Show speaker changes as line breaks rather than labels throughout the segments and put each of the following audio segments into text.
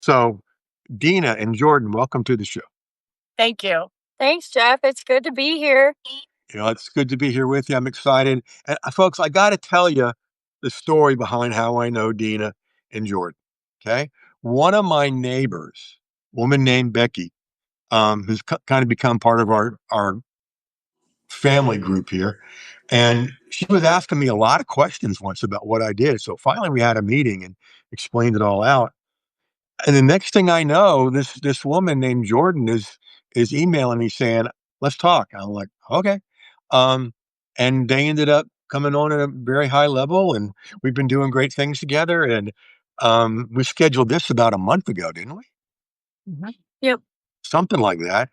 So, Dina and Jordan, welcome to the show.
Thank you. Thanks, Jeff. It's good to be here.
It's good to be here with you. I'm excited. And folks, I got to tell you the story behind how I know Dina and Jordan. Okay. One of my neighbors, a woman named Becky, who's kind of become part of our family group here. And she was asking me a lot of questions once about what I did. So finally, we had a meeting and explained it all out. And the next thing I know, this woman named Jordan is emailing me saying, "Let's talk." I'm like, "Okay." Um, and they ended up coming on at a very high level, and we've been doing great things together. And we scheduled this about a month ago, didn't we?
Yep.
Something like that.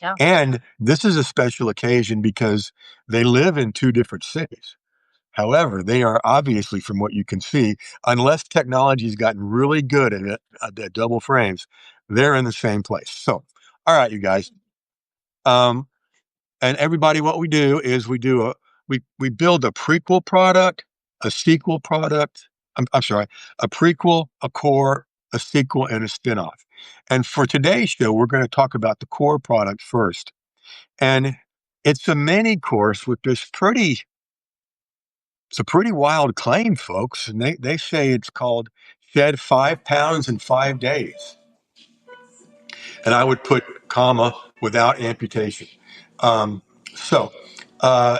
Yeah.
And this is a special occasion because they live in two different cities. However, they are obviously, from what you can see, unless technology's gotten really good at it, at double frames, they're in the same place. So, all right, you guys, um, and everybody, what we do is we build a prequel product, a sequel product. I'm sorry, a prequel, a core, a sequel, and a spinoff. And for today's show, we're going to talk about the core product first, and it's a mini course with this pretty It's a pretty wild claim, folks. And they say it's called Shed 5 pounds in 5 days. And I would put comma without amputation. Um, so, uh,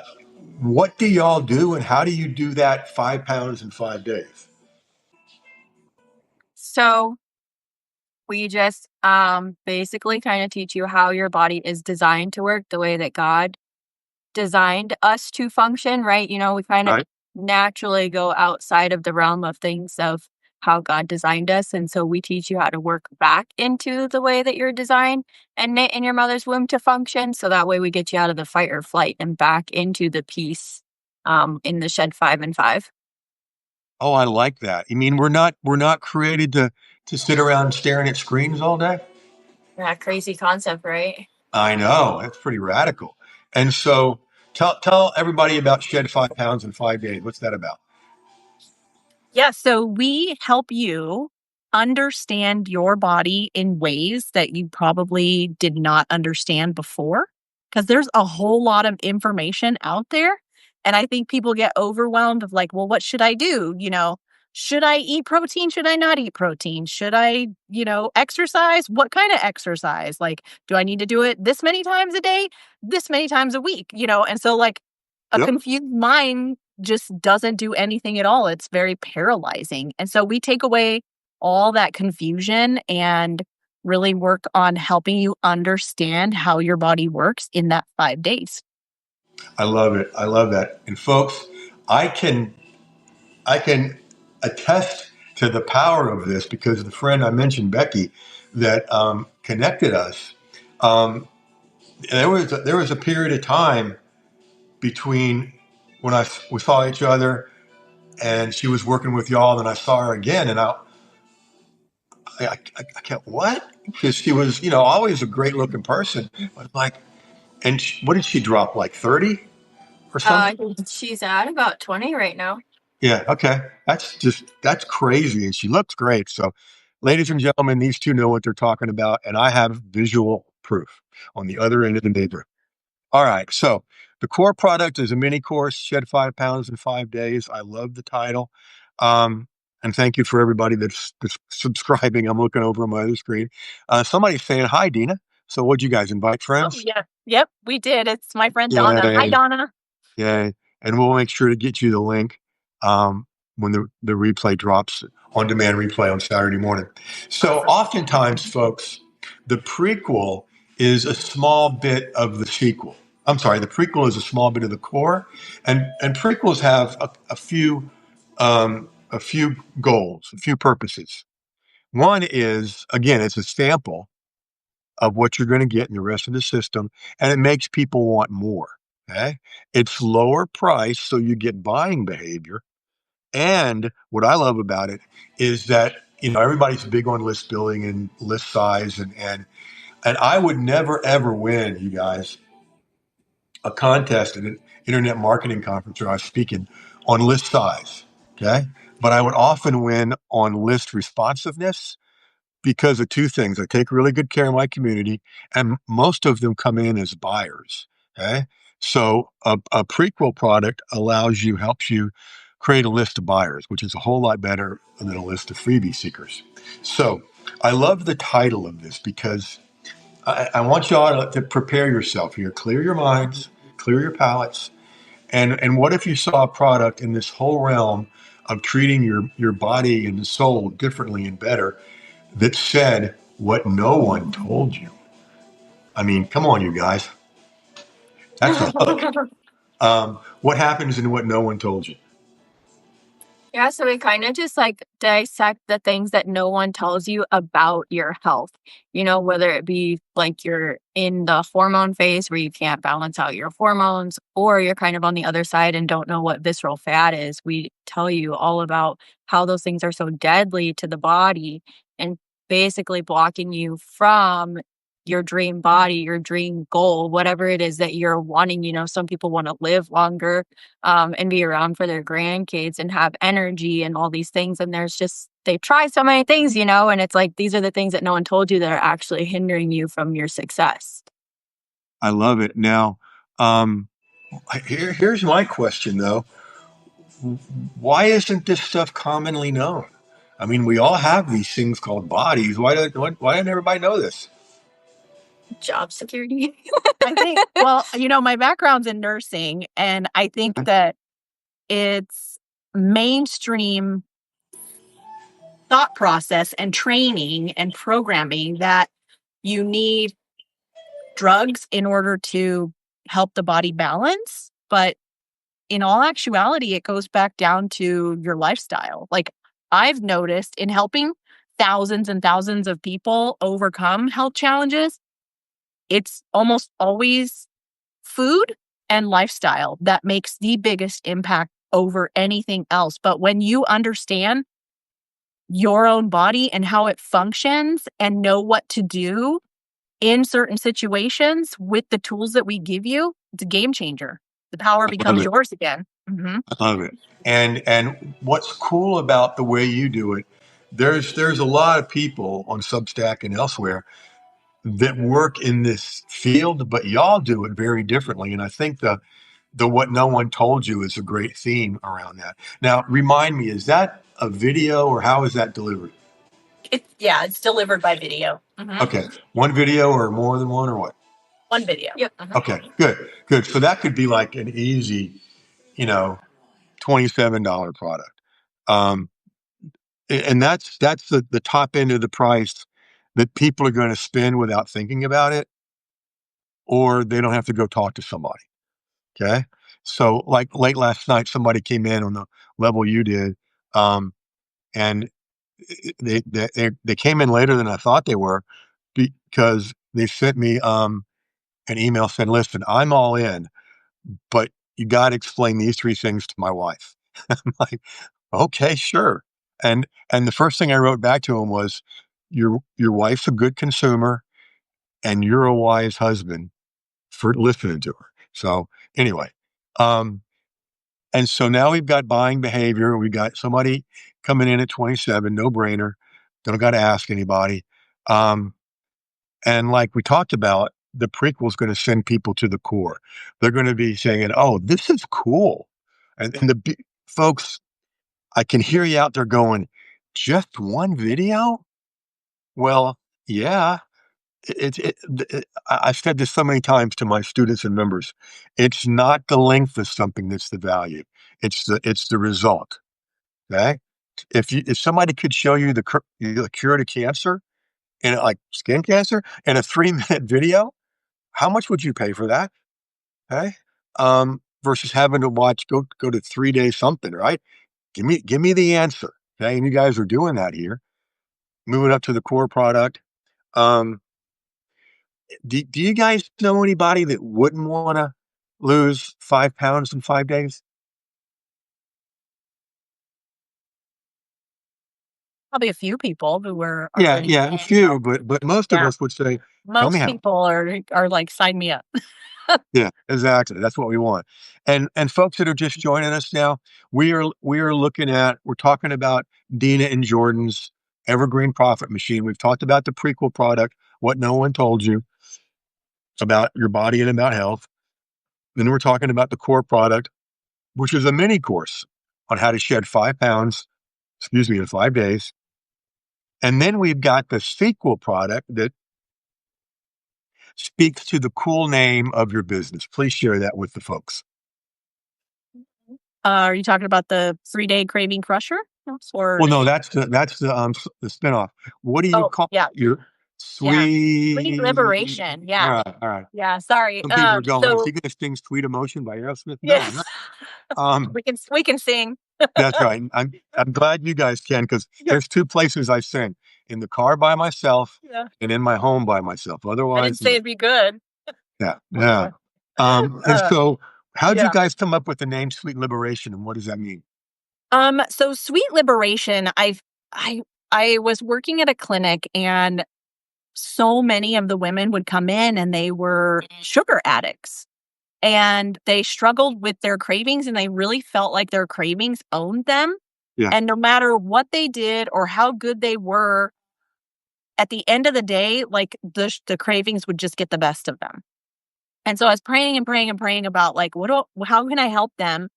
what do y'all do and how do you do that 5 pounds in 5 days?
So we just basically kind of teach you how your body is designed to work the way that God designed us to function, right? We kind of
Right?
naturally go outside of the realm of things of how God designed us. And so we teach you how to work back into the way that you're designed and knit in your mother's womb to function. So that way we get you out of the fight or flight and back into the peace in the shed 5 and 5.
Oh, I like that. You mean we're not created to sit around staring at screens all day?
Yeah, crazy concept, right?
I know. That's pretty radical. And so tell everybody about Shed 5 pounds in 5 days. What's that about?
Yeah, so we help you understand your body in ways that you probably did not understand before because there's a whole lot of information out there. And I think people get overwhelmed of like, well, what should I do? Should I eat protein? Should I not eat protein? Should I, exercise? What kind of exercise? Like, do I need to do it this many times a day, this many times a week? And so like a
Yep.
confused mind just doesn't do anything at all. It's very paralyzing. And so we take away all that confusion and really work on helping you understand how your body works in that 5 days.
I love it. I love that. And folks, I can I can attest to the power of this because the friend I mentioned, Becky, that connected us. Um, there was a period of time between when we saw each other and she was working with y'all, and I saw her again, and I kept what? Because she was always a great looking person, but like, and what did she drop, like 30 or something?
She's at about 20 right now.
Yeah, okay. That's crazy. And she looks great. So, ladies and gentlemen, these two know what they're talking about, and I have visual proof on the other end of the neighbor. All right. So the core product is a mini course, Shed 5 pounds in 5 days. I love the title. And thank you for everybody that's subscribing. I'm looking over on my other screen. Somebody's saying hi, Dina. So what'd you guys invite
Oh,
friends?
yeah. Yep, we did. It's my friend Donna. Hi,
Yay.
Donna.
Yay. And we'll make sure to get you the link when the replay drops, on demand replay on Saturday morning. So,
Awesome.
oftentimes, folks, the prequel is a small bit of the sequel. I'm sorry, the prequel is a small bit of the core, and prequels have a few goals, a few purposes. One is, again, it's a sample of what you're going to get in the rest of the system, and it makes people want more. Okay, it's lower price, so you get buying behavior. And what I love about it is that everybody's big on list building and list size, and I would never ever win, you guys, a contest at an internet marketing conference where I was speaking on list size. Okay, but I would often win on list responsiveness because of two things. I take really good care of my community, and most of them come in as buyers. Okay. So a prequel product helps you create a list of buyers, which is a whole lot better than a list of freebie seekers. So I love the title of this because I want you all to prepare yourself here, clear your minds, clear your palates. And what if you saw a product in this whole realm of treating your body and soul differently and better that said what no one told you? I mean, come on, you guys. That's a hook. What happens in what no one told you?
Yeah, so we kind of just like dissect the things that no one tells you about your health. Whether it be like you're in the hormone phase where you can't balance out your hormones, or you're kind of on the other side and don't know what visceral fat is. We tell you all about how those things are so deadly to the body and basically blocking you from your dream body, your dream goal, whatever it is that you're wanting. Some people want to live longer and be around for their grandkids and have energy and all these things. And they try so many things, and it's like, these are the things that no one told you that are actually hindering you from your success.
I love it. Now, um, here's my question though. Why isn't this stuff commonly known? I mean, we all have these things called bodies. Why doesn't everybody know this?
Job security. I think, well, my background's in nursing, and I think that it's mainstream thought process and training and programming that you need drugs in order to help the body balance. But in all actuality, it goes back down to your lifestyle. Like, I've noticed in helping thousands and thousands of people overcome health challenges, it's almost always food and lifestyle that makes the biggest impact over anything else. But when you understand your own body and how it functions and know what to do in certain situations with the tools that we give you, it's a game changer. The power
I love
becomes
it.
yours again. Mhm.
I love it. And what's cool about the way you do it, there's a lot of people on Substack and elsewhere that work in this field, but y'all do it very differently. And I think the what no one told you is a great theme around that. Now, remind me, is that a video or how is that delivered?
It's delivered by video. Mhm.
Okay, one video or more than one or what?
One video. Yep. Mhm.
Okay, good, good. So that could be like an easy, you know, $27 product. Um, and that's the top end of the price that people are going to spend without thinking about it, or they don't have to go talk to somebody. Okay. So like late last night, somebody came in on the level you did, um, and they came in later than I thought they were because they sent me an email saying, "Listen, I'm all in, but you got to explain these three things to my wife." I'm like, "Okay, sure." And the first thing I wrote back to him was, "Your wife's a good consumer, and you're a wise husband for listening to her." So anyway, um, and so now we've got buying behavior. We've got somebody coming in at 27, no brainer. Don't got to ask anybody. Um, and like we talked about, the prequel is going to send people to the core. They're going to be saying, "Oh, this is cool," and folks, I can hear you out there going, "Just one video?" Well, yeah. I've said this so many times to my students and members. It's not the length of something that's the value. It's the result. Okay. If somebody could show you the cure to cancer in like skin cancer in a 3 minute video, how much would you pay for that? Okay. Versus having to go to 3 days something, right? Give me the answer. Okay. And you guys are doing that here. Moving up to the core product. Um, do you guys know anybody that wouldn't want to lose 5 pounds in 5 days?
Probably a few people who were
Yeah,
already
yeah, a
saying,
few, but most of
yeah,
us would say, "Tell me
most
how."
people are like, "Sign me up."
Yeah, exactly. That's what we want. And folks that are just joining us now, we're talking about Dina and Jordan's Evergreen Profit Machine. We've talked about the prequel product, what no one told you about your body and about health. Then we're talking about the core product, which is a mini course on how to shed 5 pounds, excuse me, in 5 days. And then we've got the sequel product that speaks to the cool name of your business. Please share that with the folks.
Are you talking about the 3-day craving crusher? Or
Well, no, the spinoff. What do you
oh,
call
yeah,
your
yeah. Sweet
sweet?
liberation,
All
yeah.
right, all right.
Yeah, sorry.
Some people are going, is
So
he going to sing "Sweet Emotion" by Aerosmith? No,
yes,
no. Um,
we can sing.
that's right. I'm glad you guys can because
Yeah,
there's two places I sing: in the car by myself
yeah.
and in my home by myself.
I didn't
Otherwise,
say
no.
it'd be good.
Yeah, yeah. And
Uh,
so, how'd you
yeah.
guys come up with the name "Sweet Liberation" and what does that mean?
So sweet liberation, I I was working at a clinic and so many of the women would come in and they were sugar addicts and they struggled with their cravings and they really felt like their cravings owned them.
Yeah,
And no matter what they did or how good they were, at the end of the day, like the cravings would just get the best of them. And so I was praying and praying and praying about like how can I help them?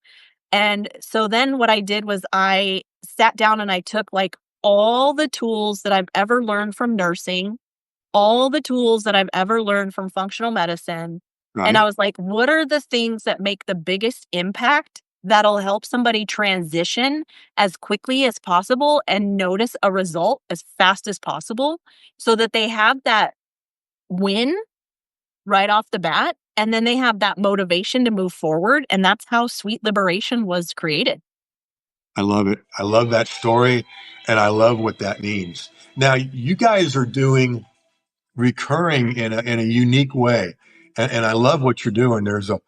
And so then what I did was I sat down and I took like all the tools that I've ever learned from nursing, all the tools that I've ever learned from functional medicine. And
right.
I was like, what are the things that make the biggest impact that'll help somebody transition as quickly as possible and notice a result as fast as possible so that they have that win right off the bat and then they have that motivation to move forward. And that's how Sweet Liberation was created.
I love it. I love that story, and I love what that means. Now, you guys are doing recurring in a unique way, and I love what you're doing. There's a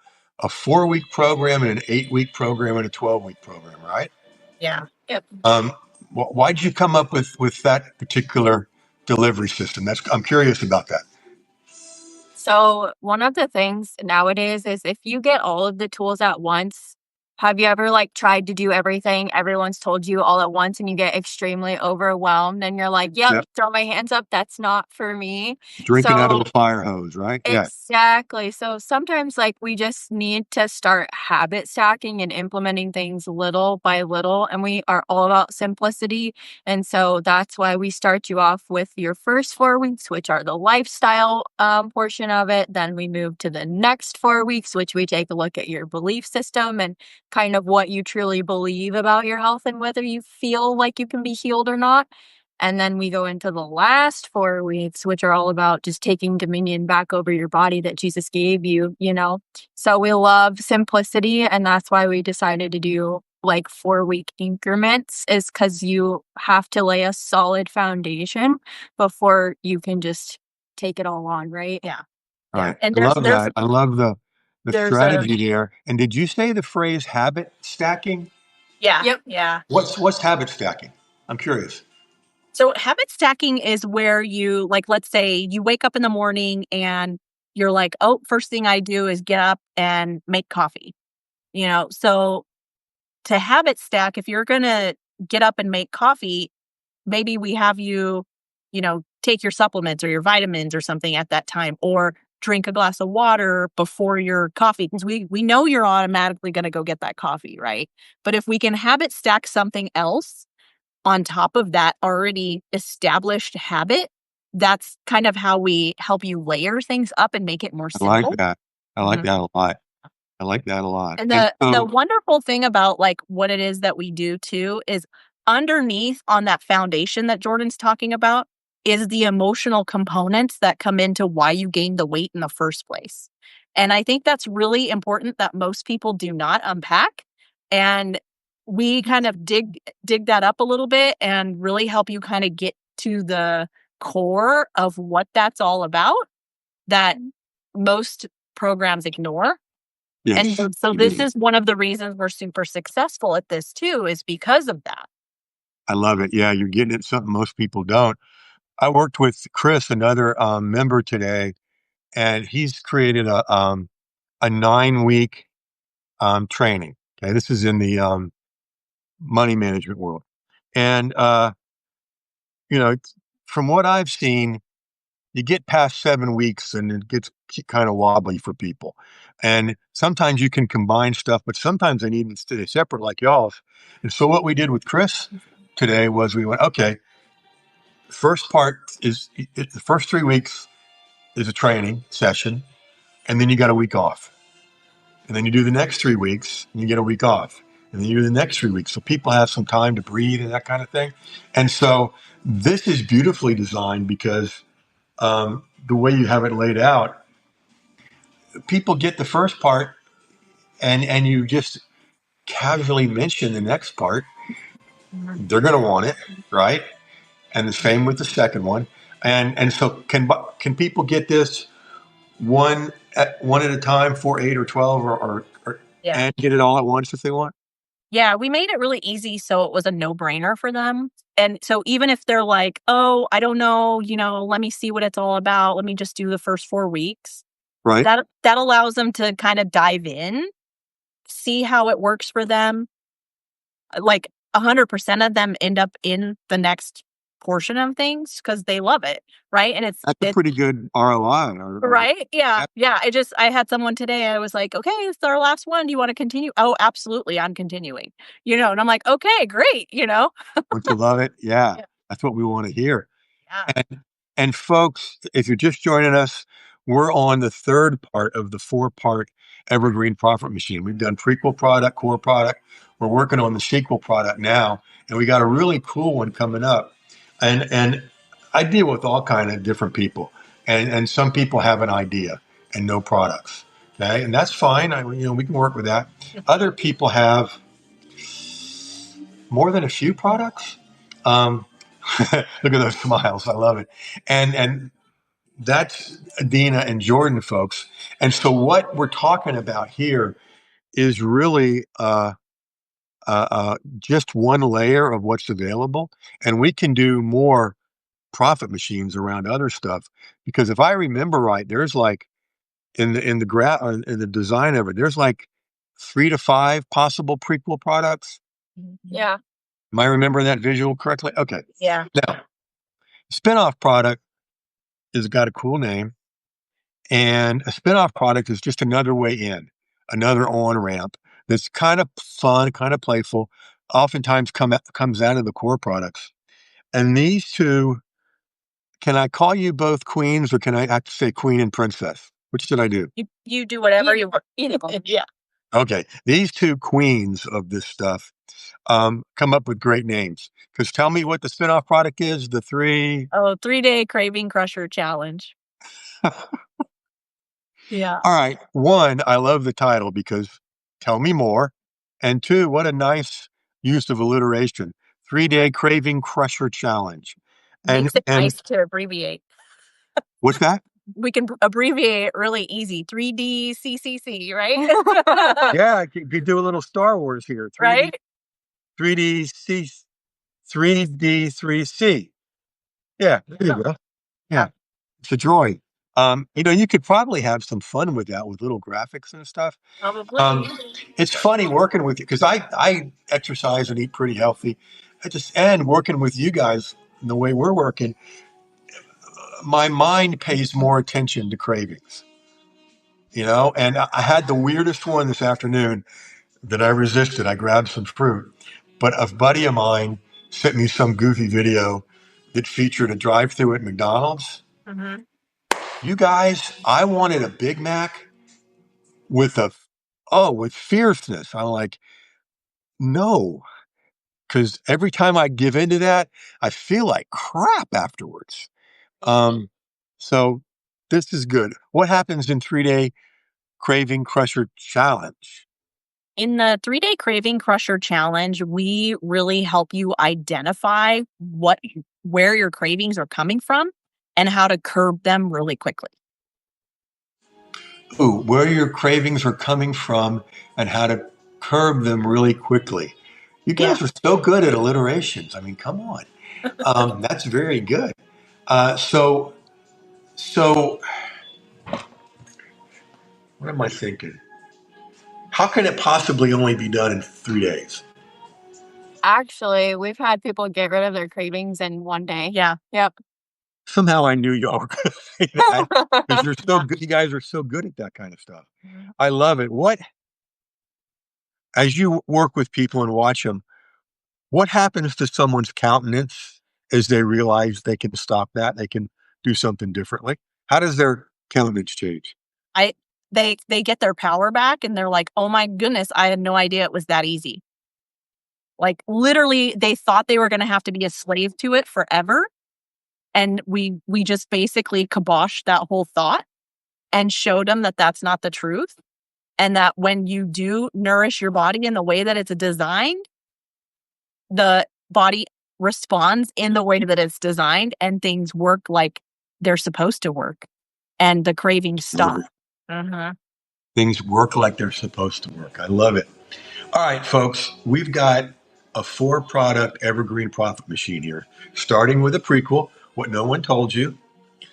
4 week program and an 8 week program and a 12 week program, right?
Yeah. Yep.
Um, why'd you come up with that particular delivery system? I'm curious about that.
So, one of the things nowadays is if you get all of the tools at once, have you ever like tried to do everything everyone's told you all at once and you get extremely overwhelmed and you're like, yep,
Yep.
throw my hands up, that's not for me.
Drinking out of
So,
a fire hose, right? Yeah,
exactly. So sometimes, like, we just need to start habit stacking and implementing things little by little. And we are all about simplicity. And so that's why we start you off with your first 4 weeks, which are the lifestyle portion of it. Then we move to the next 4 weeks, which we take a look at your belief system and kind of what you truly believe about your health and whether you feel like you can be healed or not. And then we go into the last 4 weeks, which are all about just taking dominion back over your body that Jesus gave you, you know? So we love simplicity. And that's why we decided to do like 4 week increments, is because you have to lay a solid foundation before you can just take it all on, right?
Yeah.
all
Yeah.
right.
And
I love that. I love the
there's a
strategy there. And did you say the phrase habit stacking?
yeah,
Yep.
yeah.
What's habit stacking? I'm curious.
So habit stacking is where you like let's say you wake up in the morning and you're like, "Oh, first thing I do is get up and make coffee." So to habit stack, if you're going to get up and make coffee, maybe we have you, take your supplements or your vitamins or something at that time or drink a glass of water before your coffee because we know you're automatically going to go get that coffee, right? But if we can habit stack something else on top of that already established habit, that's kind of how we help you layer things up and make it more
I like
simple.
that. I like
Mhm.
that a lot. I like that a lot.
And
And
the
so,
wonderful thing about, like, what it is that we do too is underneath on that foundation that Jordan's talking about is the emotional components that come into why you gained the weight in the first place. And I think that's really important that most people do not unpack. And we kind of dig that up a little bit and really help you kind of get to the core of what that's all about that most programs ignore. And
yes,
so this
agreed.
is one of the reasons we're super successful at this too, is because of that.
I love it. Yeah, you're getting at something most people don't. I worked with Chris, another member today, and he's created a 9 week training. Okay, this is in the money management world, and you know, from what I've seen, you get past 7 weeks and it gets kind of wobbly for people. And sometimes you can combine stuff, but sometimes they need to stay separate, like y'all's. And so what we did with Chris today was we went, okay, first part is the first 3 weeks is a training session, and then you got a week off. And then you do the next 3 weeks and you get a week off. And then you do the next 3 weeks. So people have some time to breathe and that kind of thing. And so this is beautifully designed because the way you have it laid out, people get the first part and you just casually mention the next part. They're going to want it, right? And the same with the second one. And so can people get this one at a time, 4, 8, or 12, or
Yeah.
and get it all at once if they want?
Yeah, we made it really easy so it was a no-brainer for them. And so even if they're like, "Oh, I don't know, let me see what it's all about. Let me just do the first 4 weeks."
Right.
That allows them to kinda dive in, see how it works for them. Like, 100% of them end up in the next portion of things because they love it, right? And
That's a
it's
pretty good ROI.
right? Yeah, yeah. I had someone today, I was like, "Okay, it's our last one. Do you wanna continue?" "Oh, absolutely, I'm continuing." And I'm like, "Okay, great."
Don't you love it? Yeah,
Yeah.
that's what we want to hear.
Yeah.
And folks, if you're just joining us, we're on the third part of the four-part Evergreen Profit Machine. We've done prequel product, core product. We're working on the sequel product now, and we got a really cool one coming up. And I deal with all kind of different people, and some people have an idea and no products. Okay, and that's fine. We can work with that. Other people have more than a few products. Um, Look at those smiles. I love it. And that's Adina and Jordan, folks. And so what we're talking about here is really just one layer of what's available, and we can do more profit machines around other stuff. Because if I remember right, there's like in the design of it, there's like 3 to 5 possible prequel products.
Mhm.
Yeah.
Am I remembering that visual correctly? Okay.
Yeah.
Now, spinoff product has got a cool name. And a spinoff product is just another way in, another on ramp that's kind of fun, kind of playful, oftentimes comes out of the core products. And these two, can I call you both queens or can I have to say queen and princess? Which should I do?
You do whatever you want. Yeah.
Okay. These two queens of this stuff come up with great names. Because tell me what the spinoff product is, the three.
Oh, 3-day craving crusher challenge. Yeah.
All right. One, I love the title because tell me more. And two, what a nice use of alliteration. 3-day craving crusher challenge. And
Makes it
and
nice to abbreviate.
what's that?
We can abbreviate it really easy. 3DCCC, right?
Yeah, I could do a little Star Wars here. 3D
Right?
3DC 3D3C. Yeah, there you go.
Yeah,
Yeah, it's a droid. You could probably have some fun with that with little graphics and stuff. Um,
probably.
it's funny working with you because I exercise and eat pretty healthy. And working with you guys the way we're working, my mind pays more attention to cravings. And I had the weirdest one this afternoon that I resisted. I grabbed some fruit, but a buddy of mine sent me some goofy video that featured a drive-through at McDonald's.
Mhm.
You guys, I wanted a Big Mac with with fierceness. I'm like, no, because every time I give into that, I feel like crap afterwards. Um, so this is good. What happens in 3-day craving crusher challenge?
In the 3-day craving crusher challenge, we really help you identify where your cravings are coming from and how to curb them really quickly.
Ooh, where your cravings are coming from and how to curb them really quickly. You
Yeah.
guys are so good at alliterations. I mean, come on. That's very good. So, so what am I thinking? How can it possibly only be done in 3 days?
Actually, we've had people get rid of their cravings in one day.
Yeah.
Yep.
Somehow I knew y'all were going to say that because you're so good. You guys are so good at that kind of stuff. I love it. As you work with people and watch them, what happens to someone's countenance as they realize they can stop that? They can do something differently. How does their countenance change?
I they get their power back and they're like, "Oh my goodness, I had no idea it was that easy." Like literally they thought they were going to have to be a slave to it forever, and we just basically kiboshed that whole thought and showed them that that's not the truth, and that when you do nourish your body in the way that it's designed, the body responds in the way that it's designed and things work like they're supposed to work and the cravings stop. Mhm.
Things work like they're supposed to work. I love it. All right, folks, we've got a 4 product evergreen profit machine here, starting with a prequel, What No One Told You,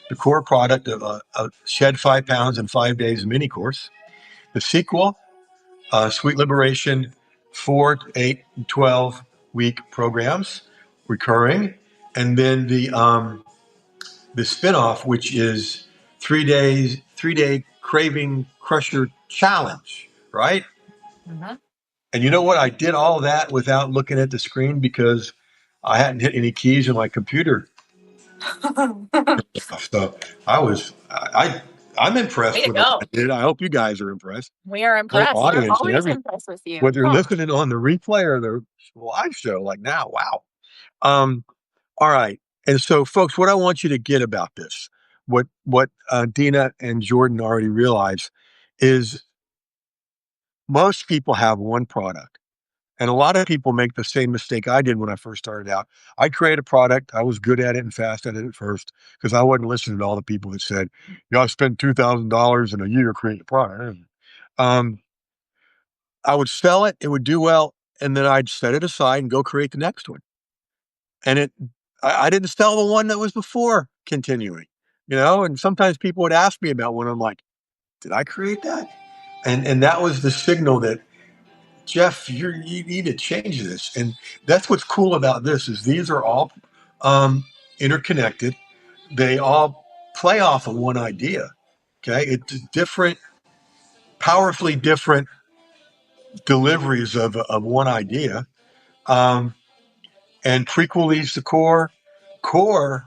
the core product of a Shed 5 Pounds in 5 Days mini course, the sequel, Sweet Liberation, 4, 8, and 12 week programs, recurring, and then the spinoff, which is 3 day craving crusher challenge, right?
Mhm.
And you know what? I did all that without looking at the screen because I hadn't hit any keys in my computer. So I'm
Way
impressed
to
with what
go.
I did. I hope you guys are impressed.
We are
Whole
impressed.
We're
audience and
always
every
impressed with you.
whether you're listening on the replay or the live show, like now, wow. Um, all right. And so, folks, what I want you to get about this, what Dina and Jordan already realize, is most people have one product. And a lot of people make the same mistake I did when I first started out. I created a product. I was good at it and fast at it at first because I wasn't listening to all the people that said, you got to spend $2,000 in a year creating a product. Um, I would sell it, it would do well, and then I'd set it aside and go create the next one. And I didn't sell the one that was before continuing, and sometimes people would ask me about one. I'm like, did I create that? And that was the signal that Jeff, you need to change this. And that's what's cool about this is these are all interconnected. They all play off of one idea. Okay, it's different, powerfully different deliveries of one idea. Um, and prequel leads to core. Core,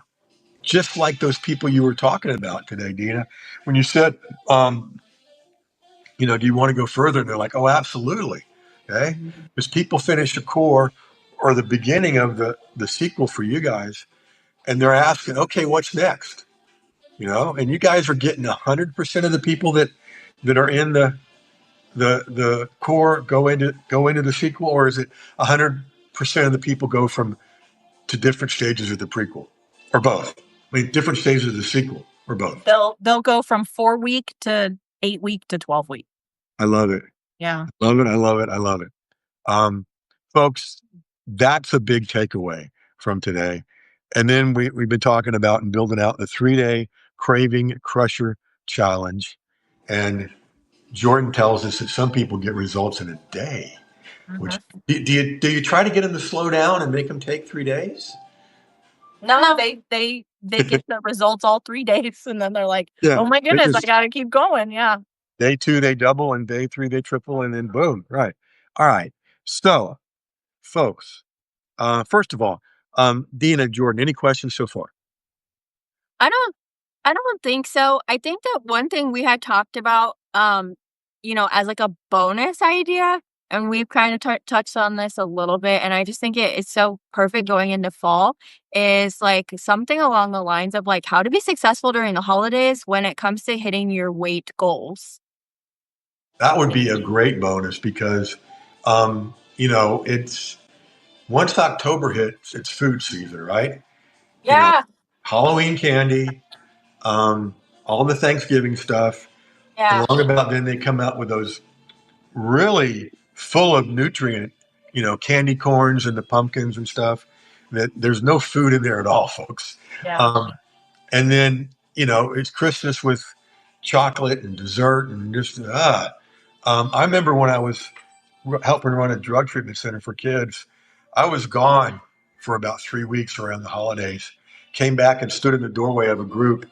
just like those people you were talking about today, Dina, when you said, um, do you want to go further? And they're like, oh, absolutely. Okay. Because people finish a core or the beginning of the sequel for you guys, and they're asking, okay, what's next? And you guys are getting 100% of the people that are in the core go into the sequel, or is it 100% of the people go from to different stages of the prequel, or both? I mean, different stages of the sequel, or both.
They'll go from 4 week to 8 week to 12 week.
I love it.
Yeah.
Love it. I love it. I love it. Um, Folks, that's a big takeaway from today. And then we've been talking about and building out the 3 day craving crusher challenge. And Jordan tells us that some people get results in a day. Which
Mhm.
do you try to get them to slow down and make them take 3 days?
No, they get the results all 3 days, and then they're like,
Yeah,
"Oh my
they
goodness, I
just
gotta keep going." Yeah.
day 2 they double, and day 3 they triple, and then boom, right? All right. So, folks, first of all, Dina, Jordan, any questions so far?
I don't I don't think so. I think that one thing we had talked about, as like a bonus idea, and we've kind of touched on this a little bit, and I just think it's so perfect going into fall, is like something along the lines of like how to be successful during the holidays when it comes to hitting your weight goals.
That would be a great bonus because, it's once October hits, it's food season, right? You know,
Yeah,
Halloween candy, all the Thanksgiving stuff, and
yeah,
along about then they come out with those really full of nutrient, candy corns and the pumpkins and stuff. That there's no food in there at all, folks.
Yeah.
Um, and then it's Christmas with chocolate and dessert and just I remember when I was helping run a drug treatment center for kids. I was gone for about 3 weeks around the holidays. Came back and stood in the doorway of a group,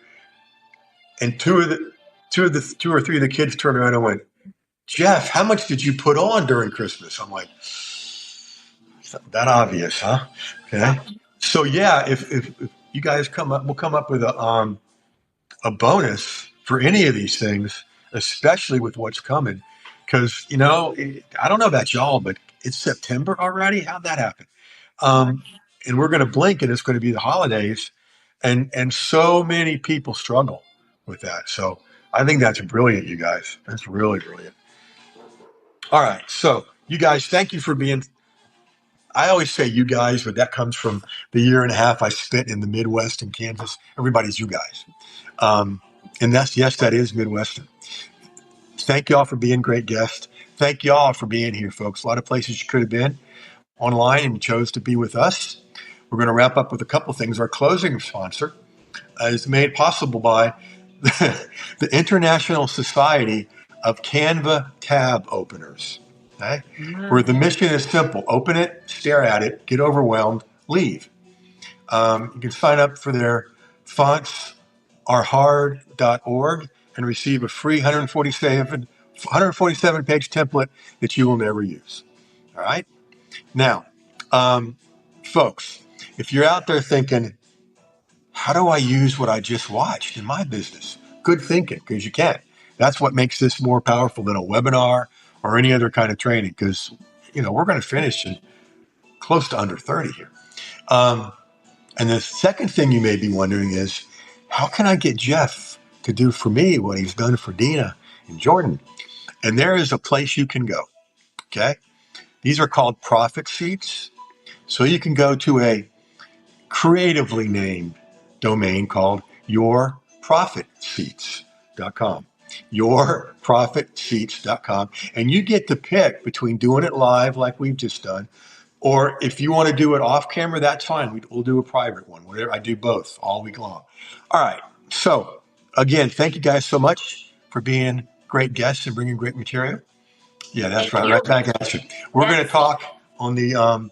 and two or three of the kids turned around and went, "Jeff, how much did you put on during Christmas?" I'm like, "It's not that obvious, huh?" Okay. So yeah, if you guys come up, we'll come up with a bonus for any of these things, especially with what's coming. Because, I don't know about y'all, but it's September already. How'd that happen? Um, and we're going to blink and it's going to be the holidays. And so many people struggle with that. So I think that's brilliant, you guys. That's really brilliant. All right. So, you guys, thank you for being. I always say you guys, but that comes from the year and a half I spent in the Midwest in Kansas. Everybody's you guys. Um, and yes, that is Midwestern. Thank y'all for being great guests. Thank y'all for being here, folks. A lot of places you could have been online and you chose to be with us. We're going to wrap up with a couple things. Our closing sponsor is made possible by the International Society of Canva Tab Openers. Okay? Where the mission is simple: open it, stare at it, get overwhelmed, leave. You can sign up for their fontsareHard.org and receive a free 147 page template that you will never use. All right. Now, folks, if you're out there thinking, how do I use what I just watched in my business? Good thinking, because you can. That's what makes this more powerful than a webinar or any other kind of training, because, we're going to finish in close to under 30 here. And the second thing you may be wondering is, how can I get Jeff to do for me what he's done for Dina and Jordan? And there is a place you can go. Okay. These are called profit sheets. So you can go to a creatively named domain called yourprofitsheets.com. Yourprofitsheets.com. And you get to pick between doing it live like we've just done, or if you want to do it off camera, that's fine. We'll do a private one. Whatever. I do both all week long. All right. So again, thank you guys so much for being great guests and bringing great material. Yeah, that's
Thank
right.
you.
Right back at you. We're going to talk on the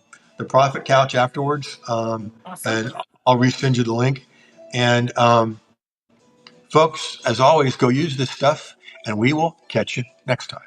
profit couch afterwards,
Awesome.
and I'll resend you the link. And folks, as always, go use this stuff, and we will catch you next time.